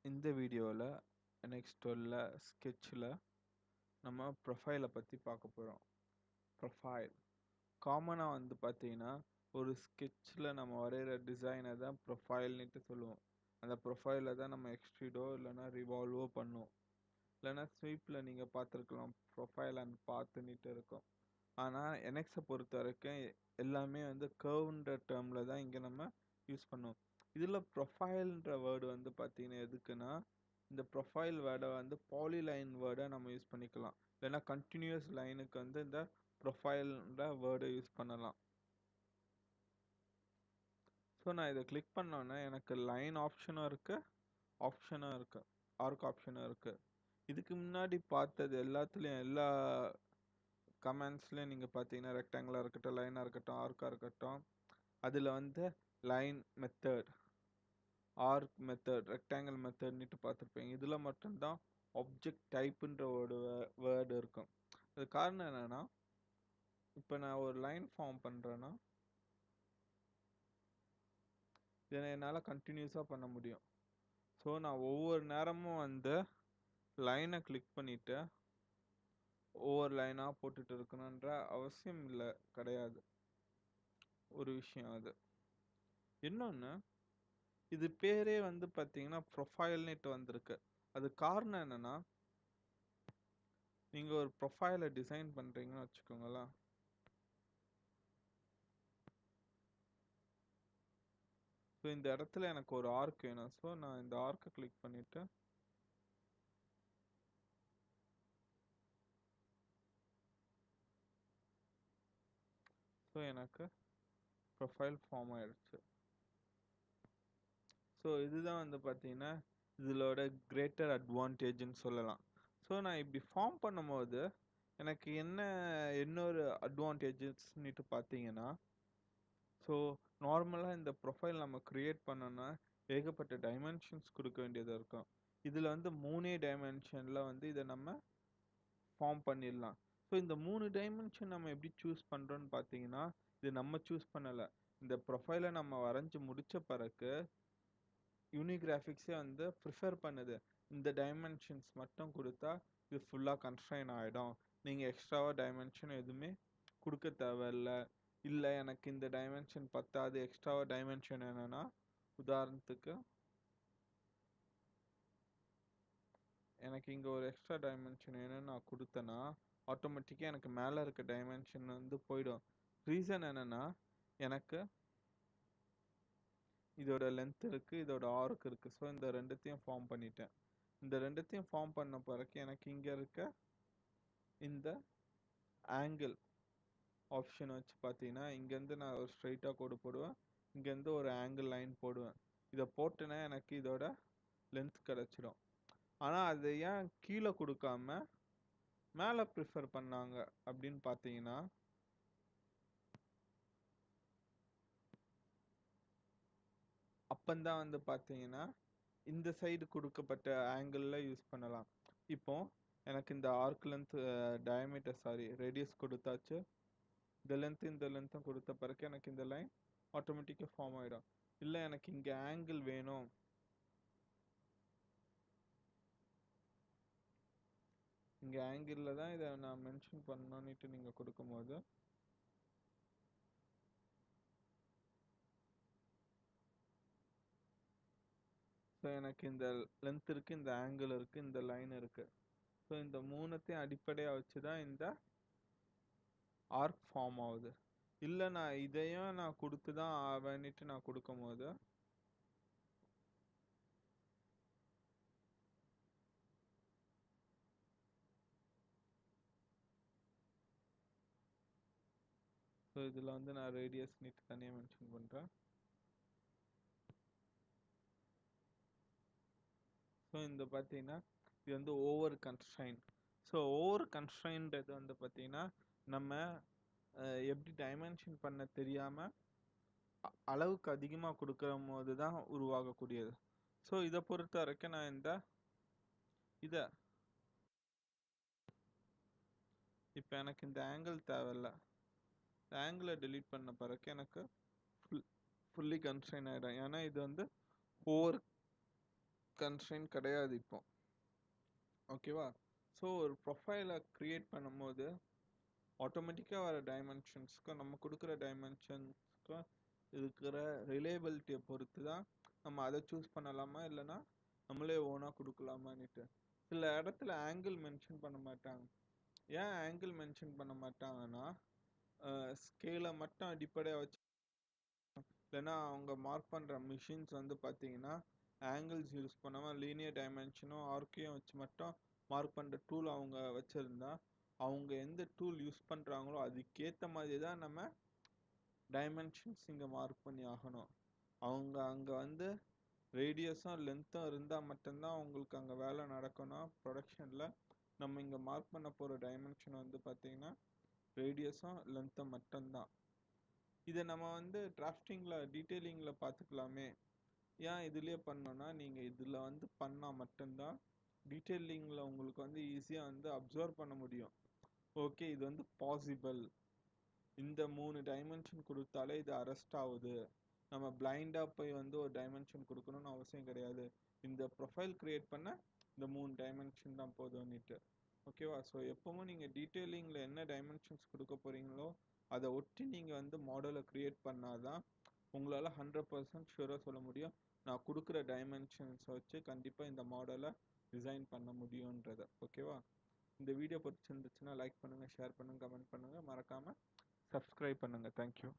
இந்த வீடியோவில் நெக்ஸ்ட் உள்ள ஸ்கெட்சில் நம்ம ப்ரொஃபைலை பற்றி பார்க்க போகிறோம். ப்ரொஃபைல் காமனாக பார்த்தீங்கன்னா ஒரு ஸ்கெட்சில் நம்ம வரைகிற டிசைனை தான் ப்ரொஃபைல்னுட்டு சொல்லுவோம். அந்த ப்ரொஃபைலை தான் நம்ம எக்ஸ்ட்ரீடோ இல்லைனா ரிவால்வோ பண்ணுவோம். இல்லைனா ஸ்வீப்பில் நீங்கள் பார்த்துருக்கலாம், ப்ரொஃபைல் அண்ட் பாத்துன்னுட்டு இருக்கும். ஆனால் என்எக்ஸை பொறுத்த வரைக்கும் எல்லாமே கர்வ்ன்ற டேர்மில் தான் இங்கே நம்ம யூஸ் பண்ணுவோம். இதில் ப்ரொஃபைல்ன்ற வேர்டு பார்த்தீங்கன்னா எதுக்குன்னா, இந்த ப்ரொஃபைல் வேர்டை பாலிலைன் வேர்டை நம்ம யூஸ் பண்ணிக்கலாம். இல்லைன்னா கண்டினியூஸ் லைனுக்கு இந்த ப்ரொஃபைல்ன்ற வேர்டை யூஸ் பண்ணலாம். ஸோ நான் இதை கிளிக் பண்ணோன்னே எனக்கு லைன் ஆப்ஷனும் இருக்குது, ஆர்க் ஆப்ஷனும் இருக்குது. இதுக்கு முன்னாடி பார்த்தது எல்லாத்துலேயும் எல்லா கமெண்ட்ஸ்லேயும் நீங்கள் பார்த்தீங்கன்னா ரெக்டாங்கிளாக இருக்கட்டும், லைனாக இருக்கட்டும், ஆர்க்காக இருக்கட்டும், அதில் line method, arc method, rectangle மெத்தட்னுட்டு பார்த்துருப்பீங்க. இதில் மட்டும்தான் ஆப்ஜெக்ட் டைப்புன்ற ஒரு வேர்டு இருக்கும். அது காரணம் என்னென்னா, இப்போ நான் ஒரு லைன் ஃபார்ம் பண்ணுறேன்னா இதை என்னால் கண்டினியூஸாக பண்ண முடியும். ஸோ நான் ஒவ்வொரு நேரமும் லைனை கிளிக் பண்ணிவிட்டு ஒவ்வொரு லைனாக போட்டுட்டு இருக்கணுன்ற அவசியம் கிடையாது. ஒரு விஷயம் அது. இன்னொன்று, இது பேரே பார்த்தீங்கன்னா ப்ரொஃபைல்னுட்டு வந்திருக்கு. அது காரணம் என்னென்னா, நீங்கள் ஒரு ப்ரொஃபைலை டிசைன் பண்ணுறீங்கன்னு வச்சுக்கோங்களேன். ஸோ இந்த இடத்துல எனக்கு ஒரு ஆர்க் வேணும். ஸோ நான் இந்த ஆர்க்கை கிளிக் பண்ணிவிட்டு ஸோ எனக்கு ப்ரொஃபைல் ஃபார்ம் ஆயிடுச்சு. ஸோ இதுதான் பார்த்தீங்கன்னா இதிலோட கிரேட்டர் அட்வான்டேஜ்னு சொல்லலாம். ஸோ நான் இப்படி ஃபார்ம் பண்ணும்போது எனக்கு இன்னொரு அட்வான்டேஜஸ்ன்னுட்டு பார்த்தீங்கன்னா, ஸோ நார்மலாக இந்த ப்ரொஃபைல் நம்ம க்ரியேட் பண்ணோன்னா ஏகப்பட்ட டைமென்ஷன்ஸ் கொடுக்க வேண்டியது இருக்கும். இதில் 3 டைமென்ஷனில் இதை நம்ம ஃபார்ம் பண்ணிடலாம். ஸோ இந்த 3 டைமென்ஷன் நம்ம எப்படி சூஸ் பண்ணுறோன்னு பார்த்தீங்கன்னா, இது நம்ம சூஸ் பண்ணலை. இந்த ப்ரொஃபைலை நம்ம வரைஞ்சி முடித்த பிறகு யூனிகிராஃபிக்ஸே ப்ரிஃபர் பண்ணுது. இந்த டைமென்ஷன்ஸ் மட்டும் கொடுத்தா இது ஃபுல்லாக கன்ஸ்ட்ரைன் ஆகிடும், நீங்கள் எக்ஸ்ட்ராவாக டைமென்ஷன் எதுவுமே கொடுக்க தேவையில்ல. இல்லை எனக்கு இந்த டைமென்ஷன் பத்தாது, எக்ஸ்ட்ராவாக டைமென்ஷன் என்னென்னா, உதாரணத்துக்கு எனக்கு இங்கே ஒரு எக்ஸ்ட்ரா டைமென்ஷன் வேணும்னு நான் கொடுத்தேன்னா ஆட்டோமேட்டிக்காக எனக்கு மேலே இருக்க டைமென்ஷன் போயிடும். ரீசன் என்னென்னா, எனக்கு இதோட லென்த் இருக்குது, இதோட ஆர்க் இருக்குது. ஸோ இந்த ரெண்டுத்தையும் ஃபார்ம் பண்ணிட்டேன். இந்த ரெண்டுத்தையும் ஃபார்ம் பண்ண பிறகு எனக்கு இங்கே இருக்க இந்த ஆங்கிள் ஆப்ஷன் வச்சு பார்த்தீங்கன்னா, இங்கேருந்து நான் ஒரு ஸ்ட்ரைட்டாக கோடு போடுவேன், இங்கேருந்து ஒரு ஆங்கிள் லைன் போடுவேன். இதை போட்டுனா எனக்கு இதோட லென்த் கிடச்சிடும். ஆனால் அதை ஏன் கீழே கொடுக்காம மேலே ப்ரிஃபர் பண்ணாங்க அப்படின்னு பார்த்தீங்கன்னா, அப்பந்தான் பார்த்தீங்கன்னா இந்த சைடு கொடுக்கப்பட்ட ஆங்கிளில் யூஸ் பண்ணலாம். இப்போ எனக்கு இந்த ஆர்க் லென்த் டயமீட்டர் ரேடியஸ் கொடுத்தாச்சு. இந்த லென்த்தும் கொடுத்த பிறகு எனக்கு இந்த லைன் ஆட்டோமேட்டிக்காக ஃபார்ம் ஆகிடும். இல்லை எனக்கு இங்கே ஆங்கிள் வேணும், இங்கே ஆங்கிளில் தான் இதை நான் மென்ஷன் பண்ணணுன்னுட்டு நீங்கள் கொடுக்கும்போது ஸோ எனக்கு இந்த லென்த் இருக்குது, இந்த ஆங்கிள் இருக்குது, இந்த லைன் இருக்குது. ஸோ இந்த மூணுத்தையும் அடிப்படையாக வச்சு தான் இந்த ஆர்க் ஃபார்ம் ஆகுது. இல்லை நான் இதையும் நான் கொடுத்து தான் ஆவேன்னுட்டு நான் கொடுக்கும்போது ஸோ இதில் நான் ரேடியஸ் நீட்டு தனியாக மென்ஷன் பண்ணுறேன். ஸோ இந்த பார்த்தீங்கன்னா இது ஓவர் கன்ஸ்ட்ரைன். ஸோ ஓவர் கன்ஸ்ட்ரைன்றது பார்த்தீங்கன்னா நம்ம எப்படி டைமென்ஷன் பண்ண தெரியாமல் அளவுக்கு அதிகமாக கொடுக்குற போது தான் உருவாகக்கூடியது. ஸோ இதை பொறுத்த வரைக்கும் நான் இதை இப்போ எனக்கு இந்த ஆங்கிள் தேவையில்லை. இந்த ஆங்கிளை டெலீட் பண்ண பிறகு எனக்கு ஃபுல்லி கன்ஸ்ட்ரைன் ஆகிடும். ஏன்னா இது ஓவர் கன்ஸ்ட்ரெயின் கிடையாது இப்போ. ஓகேவா? ஸோ ஒரு ப்ரொஃபைலை க்ரியேட் பண்ணும்போது ஆட்டோமேட்டிக்காக வர டைமென்ஷன்ஸ்க்கும் நம்ம கொடுக்குற டைமென்ஷன்ஸ்க்கும் இருக்கிற ரிலேபிலிட்டியை பொறுத்து தான் நம்ம அதை சூஸ் பண்ணலாமா இல்லைன்னா நம்மளே ஓனாக கொடுக்கலாமான்னுட்டு. சில இடத்துல ஆங்கிள் மென்ஷன் பண்ண மாட்டாங்க. ஏன் ஆங்கிள் மென்ஷன் பண்ண மாட்டாங்கன்னா ஸ்கேலை மட்டும் அடிப்படையாக வச்சு, இல்லைன்னா அவங்க மார்க் பண்ணுற மிஷின்ஸ் வந்து பார்த்தீங்கன்னா ஆங்கிள்ஸ் யூஸ் பண்ணாமல் லீனியர் டைமென்ஷனும் ஆர்க்கையும் வச்சு மட்டும் மார்க் பண்ணுற டூல் அவங்க வச்சுருந்தா அவங்க எந்த டூல் யூஸ் பண்ணுறாங்களோ அதுக்கேற்ற மாதிரி தான் நம்ம டைமென்ஷன்ஸ் இங்கே மார்க் பண்ணி ஆகணும். அவங்க அங்கே வந்து ரேடியஸும் லென்த்தும் இருந்தால் மட்டும்தான் அவங்களுக்கு அங்கே வேலை நடக்கணும். ப்ரொடக்ஷனில் நம்ம இங்கே மார்க் பண்ண போகிற டைமென்ஷன் வந்து பார்த்திங்கன்னா ரேடியஸும் லென்த்தும் மட்டும்தான். இதை நம்ம வந்து டிராஃப்டிங்கில் டீட்டெயிலிங்கில் பார்த்துக்கலாமே. ஏன் இதுலேயே பண்ணோன்னா நீங்கள் இதில் வந்து பண்ணால் மட்டும்தான் டீட்டெயிலிங்கில் உங்களுக்கு வந்து ஈஸியாக வந்து அப்சர்வ் பண்ண முடியும். ஓகே, இது வந்து பாசிபிள், இந்த 3 டைமென்ஷன் கொடுத்தாலே இது அரெஸ்ட் ஆகுது. நம்ம பிளைண்டாக போய் வந்து ஒரு டைமென்ஷன் கொடுக்கணும்னு அவசியம் கிடையாது. இந்த ப்ரொஃபைல் க்ரியேட் பண்ண இந்த 3 டைமென்ஷன் தான் போதும்னுட்டு. ஓகேவா? ஸோ எப்பவும் நீங்கள் டீட்டெயிலிங்கில் என்ன டைமென்ஷன்ஸ் கொடுக்க போகிறீங்களோ அதை ஒட்டி நீங்கள் வந்து மாடலை க்ரியேட் பண்ணாதான் உங்களால் 100% ஷூராக சொல்ல முடியும் நான் கொடுக்குற டைமென்ஷன்ஸை வச்சு கண்டிப்பாக இந்த மாடலை டிசைன் பண்ண முடியுன்றதை. ஓகேவா? இந்த வீடியோ பிடிச்சிருந்துச்சுன்னா லைக் பண்ணுங்கள், ஷேர் பண்ணுங்கள், கமெண்ட் பண்ணுங்கள், மறக்காமல் சப்ஸ்கிரைப் பண்ணுங்கள். தேங்க்யூ.